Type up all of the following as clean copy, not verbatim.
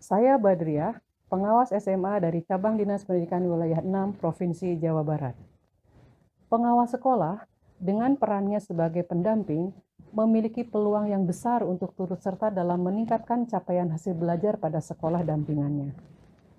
Saya Badriah, pengawas SMA dari Cabang Dinas Pendidikan Wilayah 6 Provinsi Jawa Barat. Pengawas sekolah dengan perannya sebagai pendamping memiliki peluang yang besar untuk turut serta dalam meningkatkan capaian hasil belajar pada sekolah dampingannya.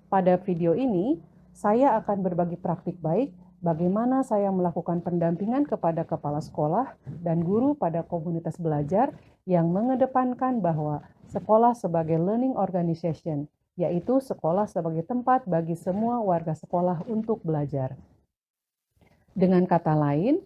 Pada video ini, saya akan berbagi praktik baik bagaimana saya melakukan pendampingan kepada kepala sekolah dan guru pada komunitas belajar yang mengedepankan bahwa sekolah sebagai learning organization, yaitu sekolah sebagai tempat bagi semua warga sekolah untuk belajar. Dengan kata lain,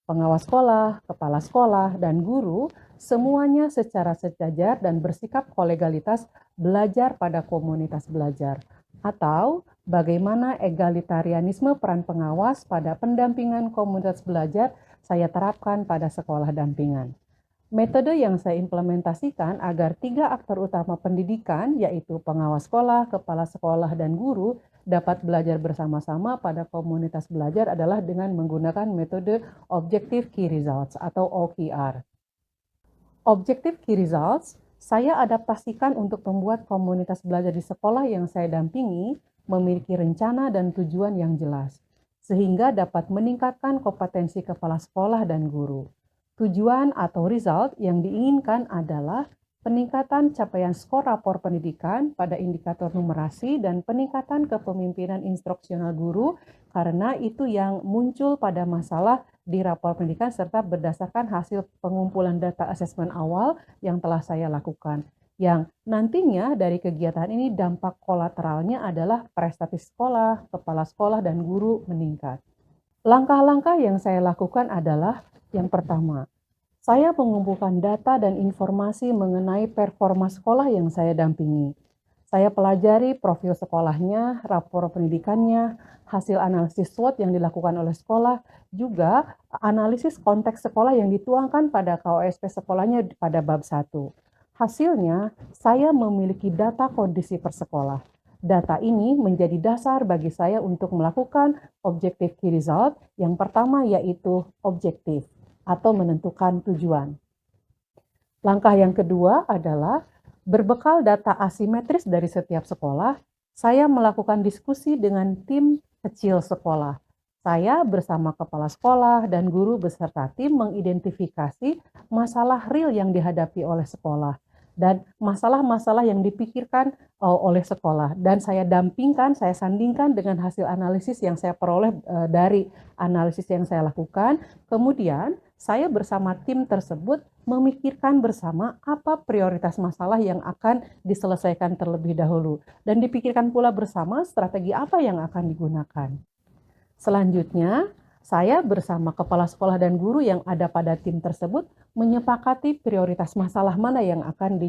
pengawas sekolah, kepala sekolah, dan guru semuanya secara sejajar dan bersikap kolegalitas belajar pada komunitas belajar. Atau bagaimana egalitarianisme peran pengawas pada pendampingan komunitas belajar saya terapkan pada sekolah dampingan. Metode yang saya implementasikan agar 3 aktor utama pendidikan, yaitu pengawas sekolah, kepala sekolah, dan guru, dapat belajar bersama-sama pada komunitas belajar adalah dengan menggunakan metode Objective Key Results atau OKR. Objective Key Results saya adaptasikan untuk membuat komunitas belajar di sekolah yang saya dampingi memiliki rencana dan tujuan yang jelas, sehingga dapat meningkatkan kompetensi kepala sekolah dan guru. Tujuan atau result yang diinginkan adalah peningkatan capaian skor rapor pendidikan pada indikator numerasi dan peningkatan kepemimpinan instruksional guru karena itu yang muncul pada masalah di rapor pendidikan serta berdasarkan hasil pengumpulan data asesmen awal yang telah saya lakukan. Yang nantinya dari kegiatan ini dampak kolateralnya adalah prestasi sekolah, kepala sekolah, dan guru meningkat. Langkah-langkah yang saya lakukan adalah yang pertama, saya mengumpulkan data dan informasi mengenai performa sekolah yang saya dampingi. Saya pelajari profil sekolahnya, rapor pendidikannya, hasil analisis SWOT yang dilakukan oleh sekolah, juga analisis konteks sekolah yang dituangkan pada KOSP sekolahnya pada bab 1. Hasilnya, saya memiliki data kondisi per sekolah. Data ini menjadi dasar bagi saya untuk melakukan objective key result. Yang pertama yaitu objektif atau menentukan tujuan. Langkah yang kedua adalah berbekal data asimetris dari setiap sekolah, saya melakukan diskusi dengan tim kecil sekolah. Saya bersama kepala sekolah dan guru beserta tim mengidentifikasi masalah real yang dihadapi oleh sekolah dan masalah-masalah yang dipikirkan oleh sekolah, dan saya dampingkan, saya sandingkan dengan hasil analisis yang saya peroleh dari analisis yang saya lakukan. Kemudian saya bersama tim tersebut memikirkan bersama apa prioritas masalah yang akan diselesaikan terlebih dahulu dan dipikirkan pula bersama strategi apa yang akan digunakan. Selanjutnya, saya bersama kepala sekolah dan guru yang ada pada tim tersebut menyepakati prioritas masalah mana yang akan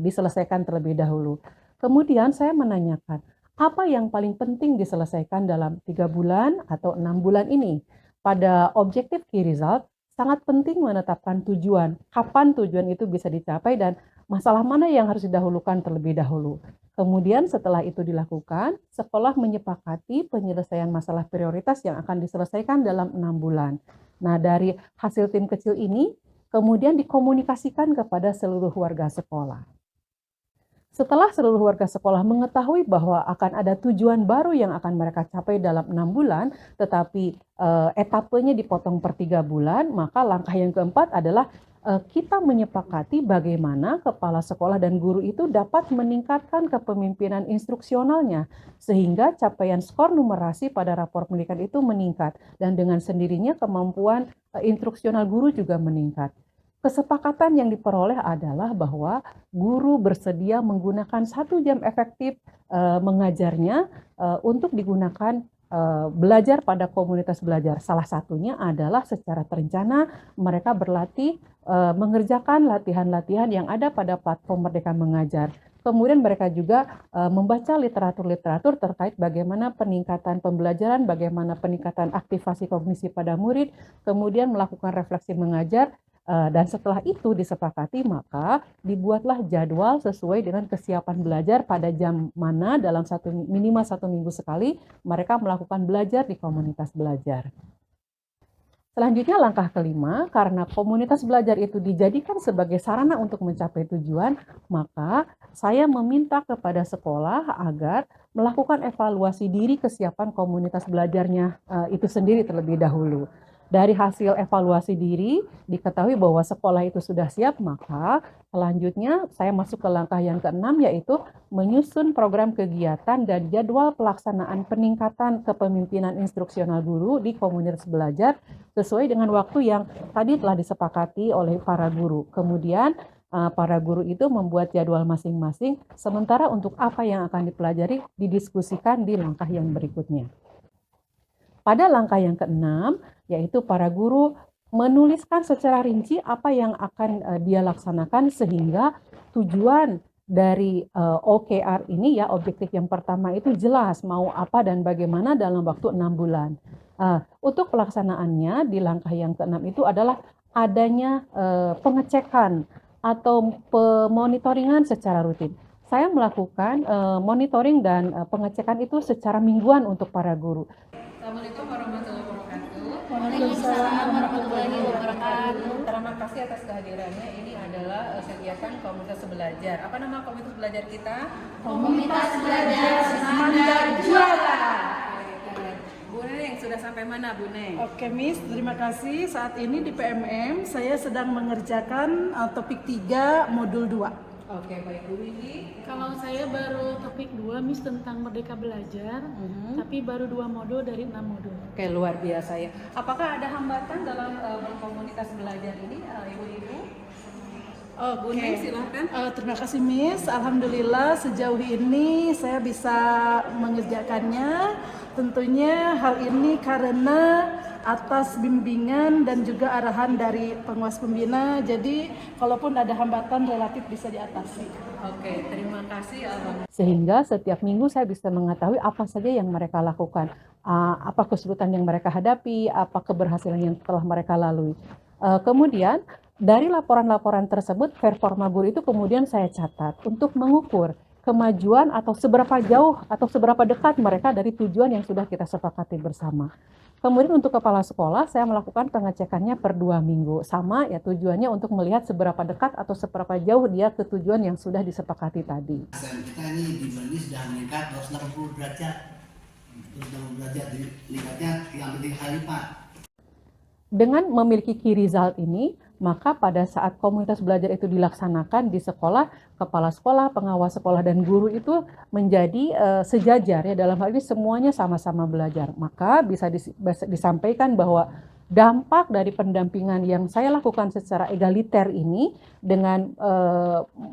diselesaikan terlebih dahulu. Kemudian saya menanyakan, apa yang paling penting diselesaikan dalam 3 bulan atau 6 bulan ini? Pada objektif key result, sangat penting menetapkan tujuan, kapan tujuan itu bisa dicapai dan masalah mana yang harus didahulukan terlebih dahulu. Kemudian setelah itu dilakukan, sekolah menyepakati penyelesaian masalah prioritas yang akan diselesaikan dalam 6 bulan. Nah, dari hasil tim kecil ini, kemudian dikomunikasikan kepada seluruh warga sekolah. Setelah seluruh warga sekolah mengetahui bahwa akan ada tujuan baru yang akan mereka capai dalam 6 bulan, tetapi etapenya dipotong per 3 bulan, maka langkah yang keempat adalah kita menyepakati bagaimana kepala sekolah dan guru itu dapat meningkatkan kepemimpinan instruksionalnya sehingga capaian skor numerasi pada rapor pendidikan itu meningkat dan dengan sendirinya kemampuan instruksional guru juga meningkat. Kesepakatan yang diperoleh adalah bahwa guru bersedia menggunakan 1 jam efektif mengajarnya untuk digunakan belajar pada komunitas belajar. Salah satunya adalah secara terencana mereka berlatih mengerjakan latihan-latihan yang ada pada platform Merdeka Mengajar. Kemudian mereka juga membaca literatur-literatur terkait bagaimana peningkatan pembelajaran, bagaimana peningkatan aktivasi kognisi pada murid, kemudian melakukan refleksi mengajar. Dan setelah itu disepakati, maka dibuatlah jadwal sesuai dengan kesiapan belajar pada jam mana dalam minimal 1 minggu sekali mereka melakukan belajar di komunitas belajar. Selanjutnya langkah kelima, karena komunitas belajar itu dijadikan sebagai sarana untuk mencapai tujuan, maka saya meminta kepada sekolah agar melakukan evaluasi diri kesiapan komunitas belajarnya itu sendiri terlebih dahulu. Dari hasil evaluasi diri, diketahui bahwa sekolah itu sudah siap, maka selanjutnya saya masuk ke langkah yang keenam, yaitu menyusun program kegiatan dan jadwal pelaksanaan peningkatan kepemimpinan instruksional guru di komunitas belajar sesuai dengan waktu yang tadi telah disepakati oleh para guru. Kemudian para guru itu membuat jadwal masing-masing, sementara untuk apa yang akan dipelajari didiskusikan di langkah yang berikutnya. Pada langkah yang keenam, yaitu para guru menuliskan secara rinci apa yang akan dia laksanakan sehingga tujuan dari OKR ini, ya, objektif yang pertama itu jelas mau apa dan bagaimana dalam waktu 6 bulan. Untuk pelaksanaannya di langkah yang keenam itu adalah adanya pengecekan atau pemonitoringan secara rutin. Saya melakukan monitoring dan pengecekan itu secara mingguan untuk para guru. Assalamualaikum warahmatullahi wabarakatuh. Waalaikumsalam warahmatullahi wabarakatuh. Terima kasih atas kehadirannya. Ini adalah kegiatan komunitas belajar. Apa nama komunitas belajar kita? Komunitas Belajar Semangat Juara. Bu Neng, sudah sampai mana Bu Neng? Oke Miss, terima kasih. Saat ini di PMM saya sedang mengerjakan topik 3 modul 2. Oke, baik Bu Windy. Kalau saya baru topik 2 Miss tentang Merdeka Belajar, tapi baru 2 modul dari 6 modul. Oke, luar biasa ya. Apakah ada hambatan dalam berkomunitas belajar ini, Ibu-ibu? Bu Neng, silahkan. Terima kasih Miss. Alhamdulillah sejauh ini saya bisa mengerjakannya. Tentunya hal ini karena atas bimbingan dan juga arahan dari penguas pembina. Jadi kalaupun ada hambatan relatif bisa diatasi. Oke, terima kasih. Sehingga setiap minggu saya bisa mengetahui apa saja yang mereka lakukan, apa kesulitan yang mereka hadapi, apa keberhasilan yang telah mereka lalui. Kemudian dari laporan-laporan tersebut, performa guru itu kemudian saya catat untuk mengukur kemajuan atau seberapa jauh atau seberapa dekat mereka dari tujuan yang sudah kita sepakati bersama. Kemudian untuk kepala sekolah, saya melakukan pengecekannya per 2 minggu. Sama ya, tujuannya untuk melihat seberapa dekat atau seberapa jauh dia ke tujuan yang sudah disepakati tadi. Kita ini di Bali sudah meningkat 260 derajat. 260 derajat meningkatnya yang penting kali lipat. Dengan memiliki key result ini, maka pada saat komunitas belajar itu dilaksanakan di sekolah, kepala sekolah, pengawas sekolah, dan guru itu menjadi sejajar ya, dalam hal ini semuanya sama-sama belajar. Maka bisa disampaikan bahwa dampak dari pendampingan yang saya lakukan secara egaliter ini dengan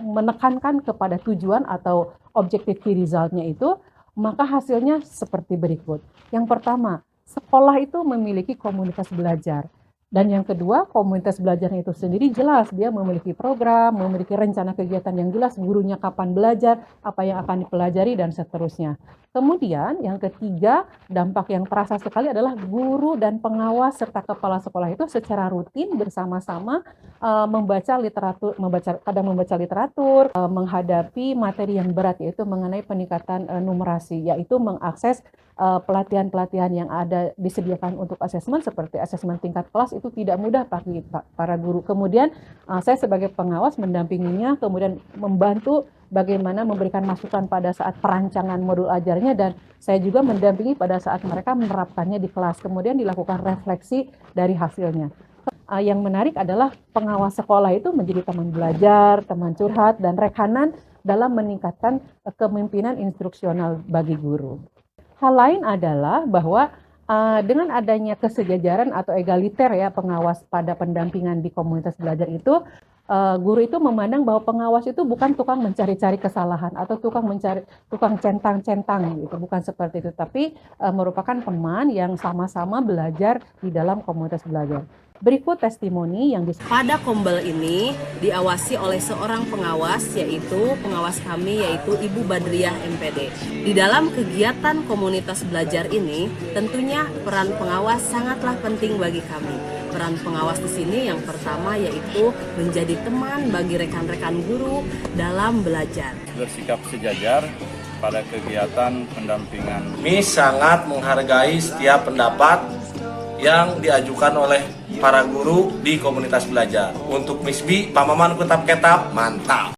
menekankan kepada tujuan atau objektif key result-nya itu, maka hasilnya seperti berikut. Yang pertama, sekolah itu memiliki komunitas belajar. Dan yang kedua, komunitas belajarnya itu sendiri jelas, dia memiliki program, memiliki rencana kegiatan yang jelas, gurunya kapan belajar, apa yang akan dipelajari, dan seterusnya. Kemudian yang ketiga, dampak yang terasa sekali adalah guru dan pengawas serta kepala sekolah itu secara rutin bersama-sama membaca literatur, membaca literatur, menghadapi materi yang berat, yaitu mengenai peningkatan numerasi, yaitu mengakses pelatihan-pelatihan yang ada disediakan untuk asesmen seperti asesmen tingkat kelas itu tidak mudah bagi para guru. Kemudian saya sebagai pengawas mendampinginya, kemudian membantu bagaimana memberikan masukan pada saat perancangan modul ajarnya, dan saya juga mendampingi pada saat mereka menerapkannya di kelas. Kemudian dilakukan refleksi dari hasilnya. Yang menarik adalah pengawas sekolah itu menjadi teman belajar, teman curhat, dan rekanan dalam meningkatkan kepemimpinan instruksional bagi guru. Hal lain adalah bahwa dengan adanya kesejajaran atau egaliter ya pengawas pada pendampingan di komunitas belajar itu, guru itu memandang bahwa pengawas itu bukan tukang mencari-cari kesalahan atau tukang centang-centang gitu, bukan seperti itu, tapi merupakan teman yang sama-sama belajar di dalam komunitas belajar. Berikut testimoni yang pada Kombel ini diawasi oleh seorang pengawas, yaitu pengawas kami, yaitu Ibu Badriah MPD. Di dalam kegiatan komunitas belajar ini, tentunya peran pengawas sangatlah penting bagi kami. Peran pengawas di sini yang pertama yaitu menjadi teman bagi rekan-rekan guru dalam belajar. Bersikap sejajar pada kegiatan pendampingan. Kami sangat menghargai setiap pendapat yang diajukan oleh para guru di komunitas belajar. Untuk Miss B, Pamaman Kutap Ketap, mantap!